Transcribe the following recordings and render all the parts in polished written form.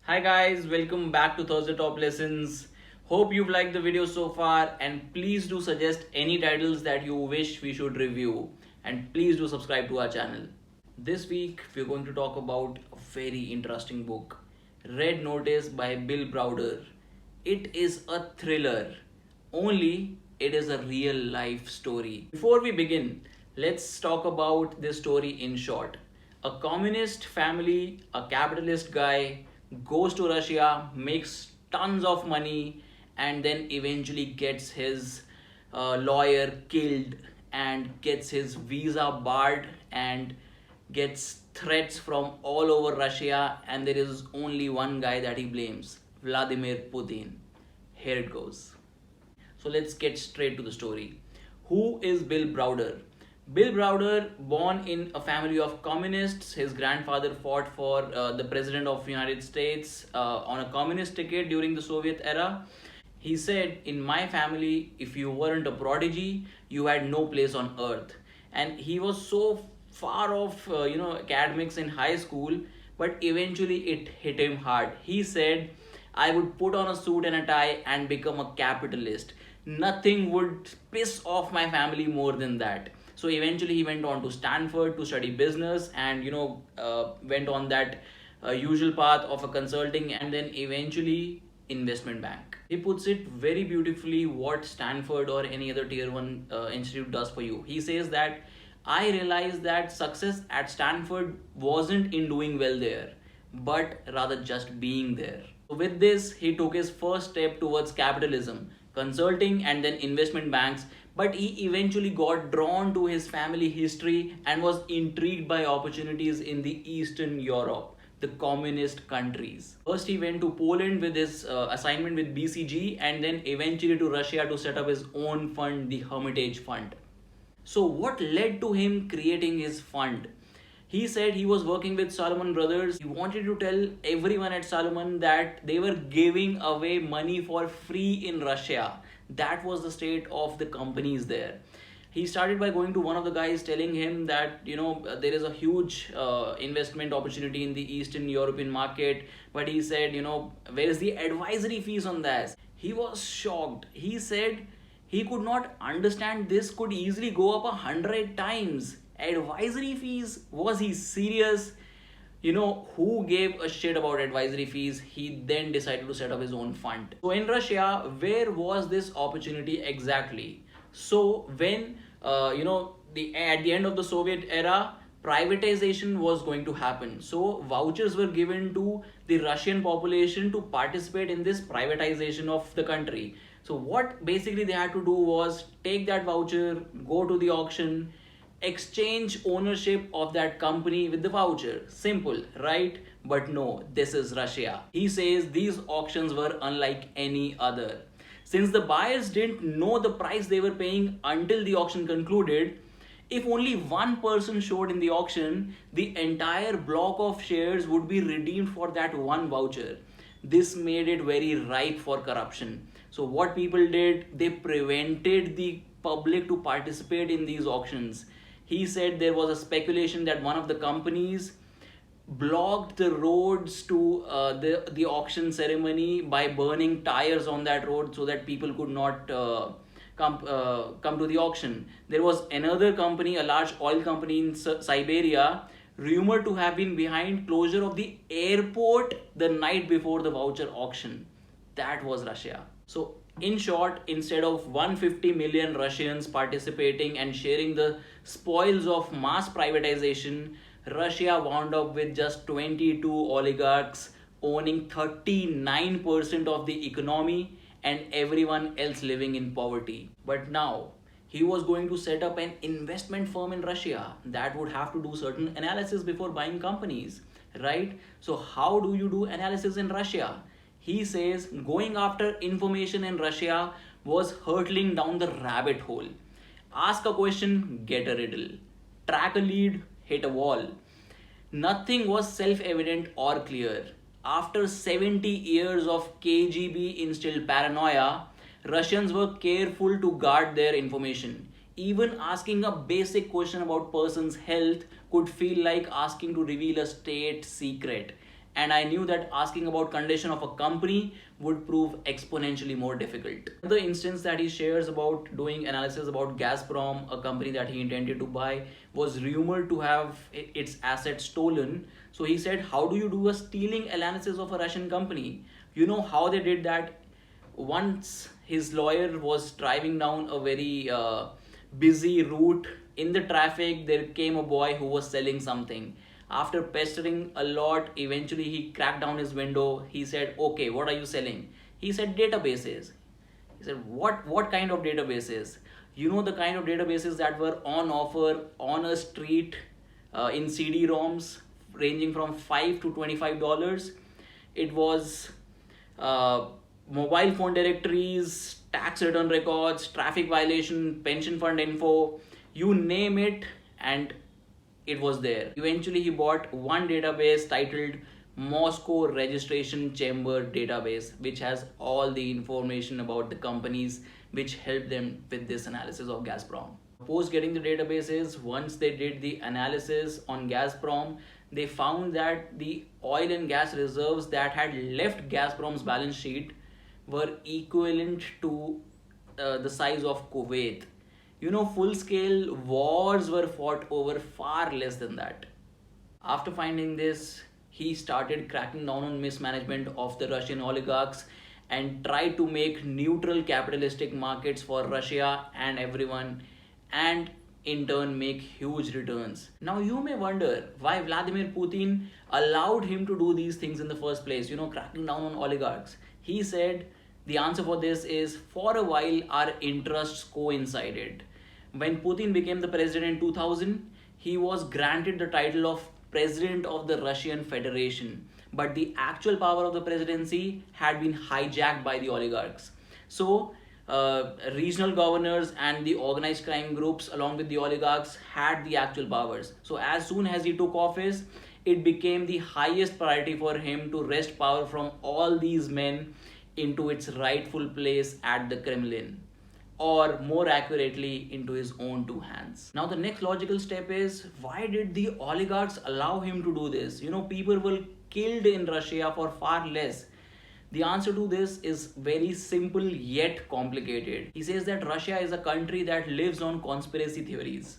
Hi guys, welcome back to Thursday Top Lessons. Hope you've liked the video so far and please do suggest any titles that you wish we should review and please do subscribe to our channel. This week we're going to talk about a very interesting book, Red Notice by Bill Browder. It is a thriller, only it is a real life story. Before we begin, let's talk about this story in short. A communist family, a capitalist guy, goes to Russia, makes tons of money, and then eventually gets his lawyer killed and gets his visa barred and gets threats from all over Russia, and there is only one guy that he blames, Vladimir Putin. Here it goes. So let's get straight to the story. Who is Bill Browder? Bill Browder, born in a family of communists, his grandfather fought for the president of the United States on a communist ticket during the Soviet era. He said, in my family, if you weren't a prodigy, you had no place on earth. And he was so far off, academics in high school, but eventually it hit him hard. He said, I would put on a suit and a tie and become a capitalist. Nothing would piss off my family more than that. So eventually he went on to Stanford to study business and went on that usual path of a consulting and then eventually investment bank. He puts it very beautifully what Stanford or any other tier 1 institute does for you. He says that I realized that success at Stanford wasn't in doing well there, but rather just being there. So with this, he took his first step towards capitalism, consulting and then investment banks, but he eventually got drawn to his family history and was intrigued by opportunities in the Eastern Europe, the communist countries. First he went to Poland with his assignment with BCG and then eventually to Russia to set up his own fund, the Hermitage Fund. So what led to him creating his fund? He said he was working with Salomon Brothers. He wanted to tell everyone at Salomon that they were giving away money for free in Russia. That was the state of the companies there. He started by going to one of the guys telling him that there is a huge investment opportunity in the Eastern European market, but he said where is the advisory fees on that? He was shocked. He said he could not understand this could easily go up 100 times. Advisory fees? Was he serious? Who gave a shit about advisory fees? He then decided to set up his own fund. So in Russia, where was this opportunity exactly? So when at the end of the Soviet era, privatization was going to happen. So vouchers were given to the Russian population to participate in this privatization of the country. So what basically they had to do was take that voucher, go to the auction, exchange ownership of that company with the voucher. Simple, right? But no, this is Russia. He says these auctions were unlike any other. Since the buyers didn't know the price they were paying until the auction concluded, if only one person showed in the auction, the entire block of shares would be redeemed for that one voucher. This made it very ripe for corruption. So what people did, they prevented the public to participate in these auctions. He said there was a speculation that one of the companies blocked the roads to the auction ceremony by burning tires on that road so that people could not come to the auction. There was another company, a large oil company in Siberia, rumored to have been behind closure of the airport the night before the voucher auction. That was Russia. So in short, instead of 150 million Russians participating and sharing the spoils of mass privatization, Russia wound up with just 22 oligarchs owning 39% of the economy and everyone else living in poverty. But now, he was going to set up an investment firm in Russia that would have to do certain analysis before buying companies, right? So how do you do analysis in Russia? He says going after information in Russia was hurtling down the rabbit hole. Ask a question, get a riddle. Track a lead, hit a wall. Nothing was self-evident or clear. After 70 years of KGB instilled paranoia, Russians were careful to guard their information. Even asking a basic question about person's health could feel like asking to reveal a state secret. and I knew that asking about condition of a company would prove exponentially more difficult. The instance that he shares about doing analysis about Gazprom, a company that he intended to buy, was rumored to have its assets stolen. So he said, how do you do a stealing analysis of a Russian company? You know how they did that? Once his lawyer was driving down a very busy route. In the traffic, there came a boy who was selling something. After pestering a lot, eventually he cracked down his window. He said, okay, what are you selling? He said, databases. He said, what kind of databases? You know, the kind of databases that were on offer on a street in CD-ROMs ranging from $5 to $25. It was mobile phone directories, tax return records, traffic violation, pension fund info, you name it, and it was there. Eventually, he bought one database titled Moscow Registration Chamber Database, which has all the information about the companies which helped them with this analysis of Gazprom. Post getting the databases, once they did the analysis on Gazprom, they found that the oil and gas reserves that had left Gazprom's balance sheet were equivalent to the size of Kuwait. You know, full-scale wars were fought over far less than that. After finding this, he started cracking down on mismanagement of the Russian oligarchs and tried to make neutral capitalistic markets for Russia and everyone, and in turn make huge returns. Now you may wonder why Vladimir Putin allowed him to do these things in the first place, cracking down on oligarchs. He said the answer for this is, for a while our interests coincided. When Putin became the president in 2000, he was granted the title of President of the Russian Federation, but the actual power of the presidency had been hijacked by the oligarchs. So regional governors and the organized crime groups along with the oligarchs had the actual powers. So as soon as he took office, it became the highest priority for him to wrest power from all these men into its rightful place at the Kremlin, or more accurately, into his own two hands. Now the next logical step is, why did the oligarchs allow him to do this? People were killed in Russia for far less. The answer to this is very simple yet complicated. He says that Russia is a country that lives on conspiracy theories.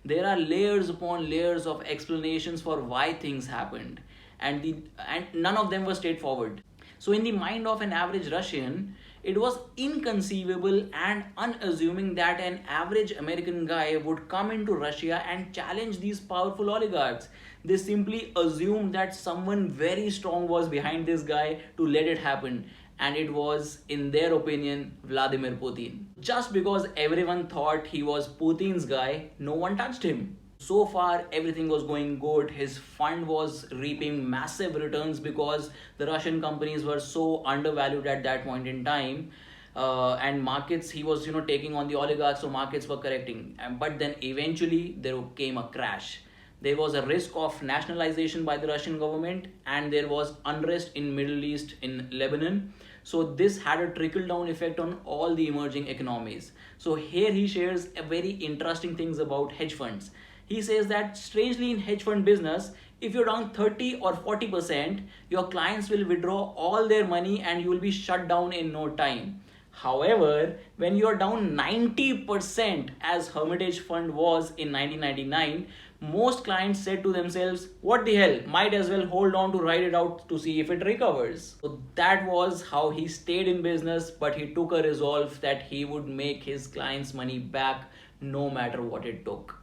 There are layers upon layers of explanations for why things happened, and none of them were straightforward. So in the mind of an average Russian, it was inconceivable and unassuming that an average American guy would come into Russia and challenge these powerful oligarchs. They simply assumed that someone very strong was behind this guy to let it happen. And it was, in their opinion, Vladimir Putin. Just because everyone thought he was Putin's guy, no one touched him. So far, everything was going good. His fund was reaping massive returns because the Russian companies were so undervalued at that point in time. And markets, he was taking on the oligarchs, so markets were correcting. But then eventually there came a crash. There was a risk of nationalization by the Russian government, and there was unrest in Middle East, in Lebanon. So this had a trickle-down effect on all the emerging economies. So here he shares a very interesting things about hedge funds. He says that strangely in hedge fund business, if you're down 30 or 40%, your clients will withdraw all their money and you will be shut down in no time. However, when you're down 90%, as Hermitage Fund was in 1999, most clients said to themselves, what the hell, might as well hold on to ride it out to see if it recovers. So that was how he stayed in business, but he took a resolve that he would make his clients' money back no matter what it took.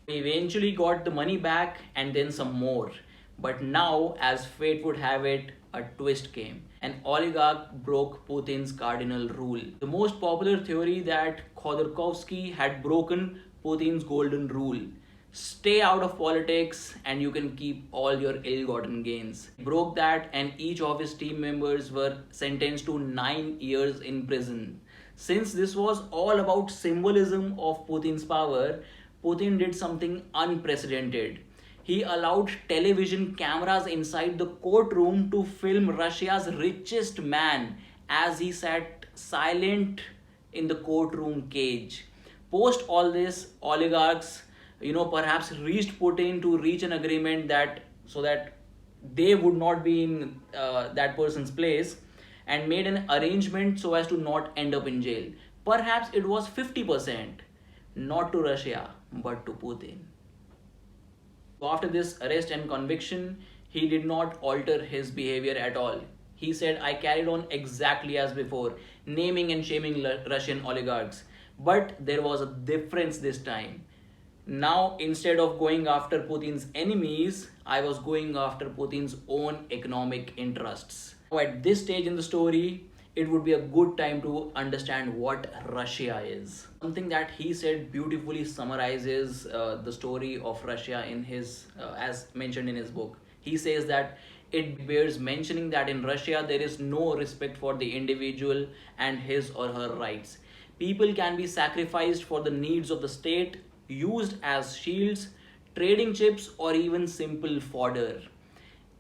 He eventually got the money back and then some more. But now, as fate would have it, a twist came. An oligarch broke Putin's cardinal rule. The most popular theory that Khodorkovsky had broken Putin's golden rule. Stay out of politics and you can keep all your ill-gotten gains. He broke that, and each of his team members were sentenced to 9 years in prison. Since this was all about symbolism of Putin's power, Putin did something unprecedented. He allowed television cameras inside the courtroom to film Russia's richest man as he sat silent in the courtroom cage. Post all this, oligarchs, perhaps reached Putin to reach an agreement so that they would not be in that person's place, and made an arrangement so as to not end up in jail. Perhaps it was 50%, not to Russia, but to Putin. After this arrest and conviction, he did not alter his behavior at all. He said, I carried on exactly as before, naming and shaming Russian oligarchs. But there was a difference this time. Now, instead of going after Putin's enemies, I was going after Putin's own economic interests. Now, at this stage in the story, it would be a good time to understand what Russia is. Something that he said beautifully summarizes the story of Russia in his, as mentioned in his book. He says that it bears mentioning that in Russia there is no respect for the individual and his or her rights. People can be sacrificed for the needs of the state, used as shields, trading chips, or even simple fodder.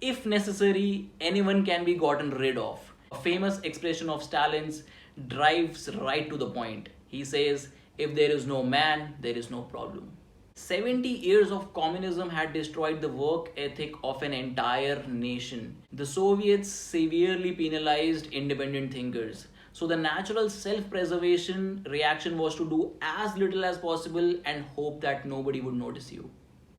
If necessary, anyone can be gotten rid of. A famous expression of Stalin's drives right to the point. He says, if there is no man, there is no problem. 70 years of communism had destroyed the work ethic of an entire nation. The Soviets severely penalized independent thinkers. So the natural self-preservation reaction was to do as little as possible and hope that nobody would notice you.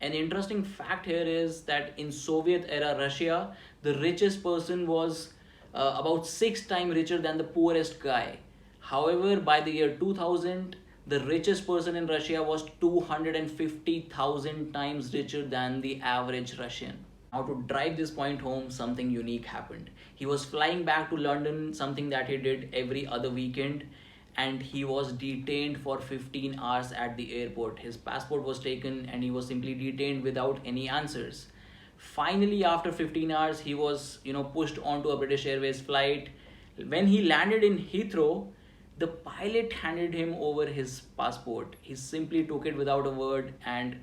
An interesting fact here is that in Soviet era Russia, the richest person was about 6 times richer than the poorest guy. However, by the year 2000, the richest person in Russia was 250,000 times richer than the average Russian. Now, to drive this point home, something unique happened. He was flying back to London, something that he did every other weekend, and he was detained for 15 hours at the airport. His passport was taken and he was simply detained without any answers. Finally, after 15 hours, he was pushed onto a British Airways flight. When he landed in Heathrow, the pilot handed him over his passport. He simply took it without a word and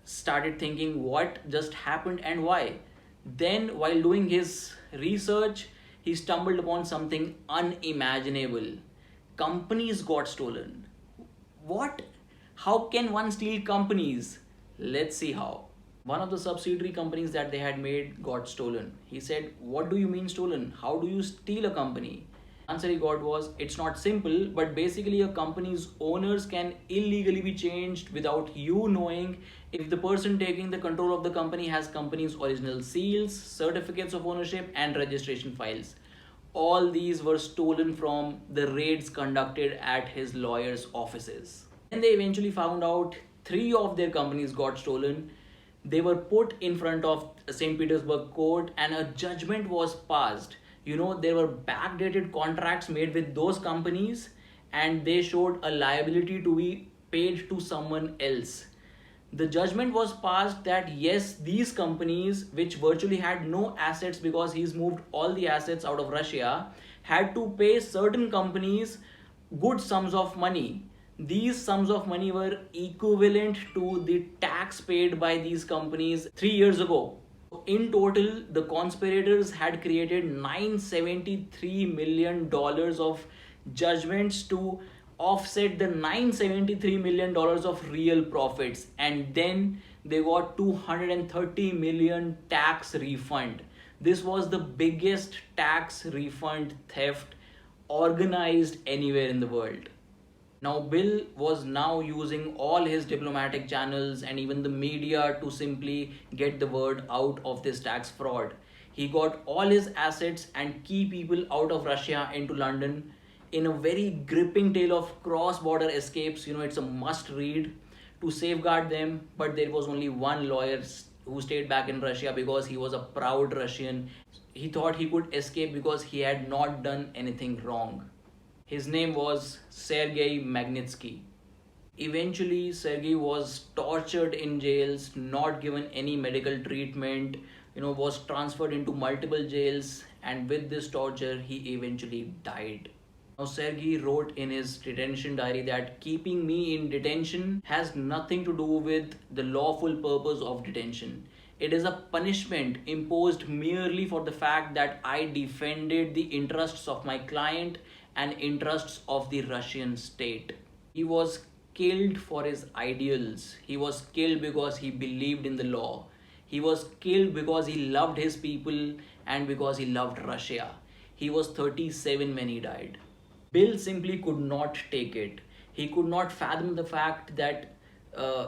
started thinking what just happened and why. Then, while doing his research, he stumbled upon something unimaginable. Companies got stolen. What? How can one steal companies? Let's see how. One of the subsidiary companies that they had made got stolen. He said, what do you mean stolen? How do you steal a company? The answer he got was, it's not simple, but basically a company's owners can illegally be changed without you knowing if the person taking the control of the company has company's original seals, certificates of ownership, and registration files. All these were stolen from the raids conducted at his lawyer's offices. Then they eventually found out 3 of their companies got stolen. They were put in front of St. Petersburg court and a judgment was passed. There were backdated contracts made with those companies and they showed a liability to be paid to someone else. The judgment was passed that yes, these companies, which virtually had no assets because he's moved all the assets out of Russia, had to pay certain companies good sums of money. These sums of money were equivalent to the tax paid by these companies 3 years ago. In total, the conspirators had created $973 million of judgments to offset the $973 million of real profits, and then they got $230 million tax refund. This was the biggest tax refund theft organized anywhere in the world. Now, Bill was now using all his diplomatic channels and even the media to simply get the word out of this tax fraud. He got all his assets and key people out of Russia into London in a very gripping tale of cross-border escapes. It's a must read to safeguard them, but there was only one lawyer who stayed back in Russia because he was a proud Russian. He thought he could escape because he had not done anything wrong. His name was Sergei Magnitsky. Eventually, Sergei was tortured in jails, not given any medical treatment, was transferred into multiple jails, and with this torture, he eventually died. Now, Sergei wrote in his detention diary that keeping me in detention has nothing to do with the lawful purpose of detention. It is a punishment imposed merely for the fact that I defended the interests of my client and interests of the Russian state. He was killed for his ideals. He was killed because he believed in the law. He was killed because he loved his people and because he loved Russia. He was 37 when he died. Bill simply could not take it. He could not fathom the fact that uh,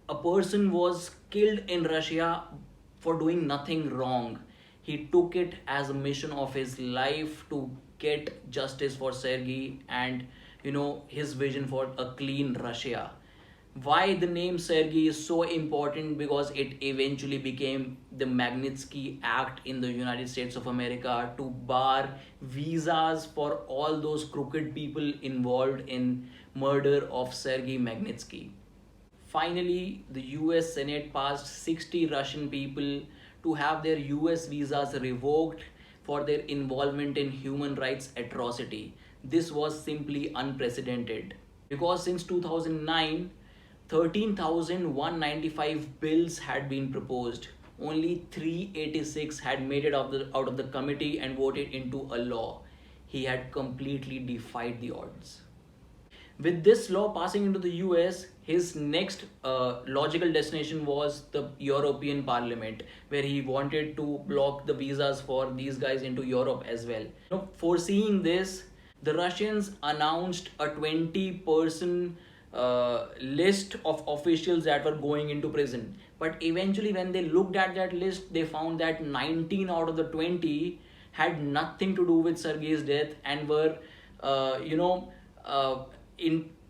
a person was killed in Russia for doing nothing wrong. He took it as a mission of his life to get justice for Sergei and his vision for a clean Russia. Why the name Sergei is so important? Because it eventually became the Magnitsky Act in the United States of America to bar visas for all those crooked people involved in murder of Sergei Magnitsky. Finally, the US Senate passed 60 Russian people to have their US visas revoked for their involvement in human rights atrocity. This was simply unprecedented because since 2009, 13,195 bills had been proposed. Only 386 had made it out of the committee and voted into a law. He had completely defied the odds. With this law passing into the US, his next logical destination was the European Parliament, where he wanted to block the visas for these guys into Europe as well. Foreseeing this, the Russians announced a 20-person list of officials that were going into prison. But eventually, when they looked at that list, they found that 19 out of the 20 had nothing to do with Sergei's death and were,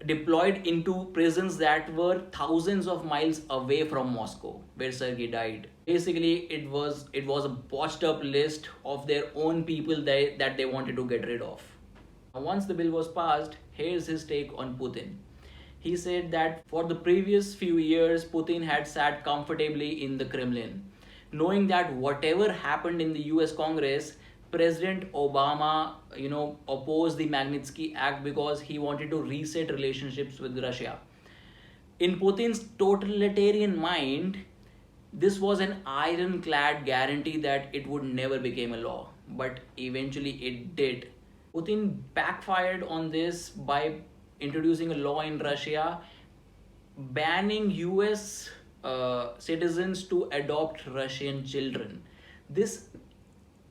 deployed into prisons that were thousands of miles away from Moscow, where Sergei died. Basically, it was a botched up list of their own people that they wanted to get rid of. Once the bill was passed, here's his take on Putin. He said that for the previous few years, Putin had sat comfortably in the Kremlin, knowing that whatever happened in the US Congress, President Obama, opposed the Magnitsky Act because he wanted to reset relationships with Russia. In Putin's totalitarian mind, this was an ironclad guarantee that it would never become a law, but eventually it did. Putin backfired on this by introducing a law in Russia banning US citizens to adopt Russian children. This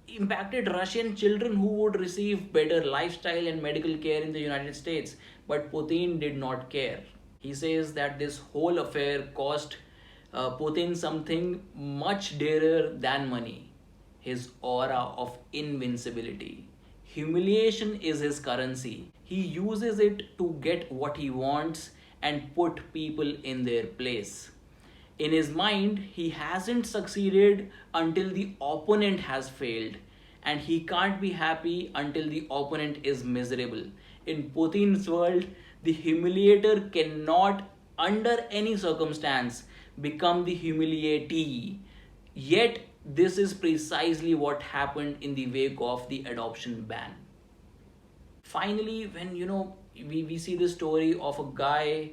impacted Russian children who would receive better lifestyle and medical care in the United States, but Putin did not care. He says that this whole affair cost Putin something much dearer than money: his aura of invincibility. Humiliation is his currency. He uses it to get what he wants and put people in their place. In his mind, he hasn't succeeded until the opponent has failed, and he can't be happy until the opponent is miserable. In Putin's world, the humiliator cannot, under any circumstance, become the humiliatee. Yet, this is precisely what happened in the wake of the adoption ban. Finally, when we see the story of a guy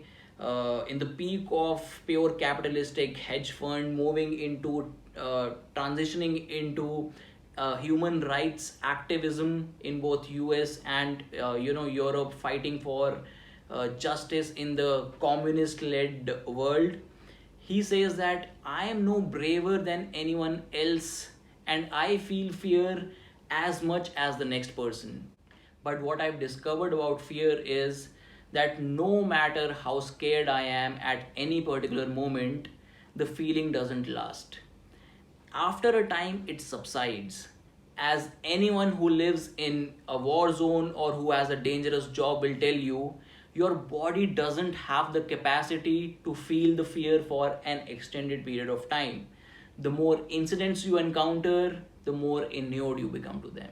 in the peak of pure capitalistic hedge fund moving into transitioning into human rights activism in both US and Europe, fighting for justice in the communist led world. He says that I am no braver than anyone else and I feel fear as much as the next person. But what I've discovered about fear is that no matter how scared I am at any particular moment, the feeling doesn't last. After a time, it subsides. As anyone who lives in a war zone or who has a dangerous job will tell you, your body doesn't have the capacity to feel the fear for an extended period of time. The more incidents you encounter, the more inured you become to them.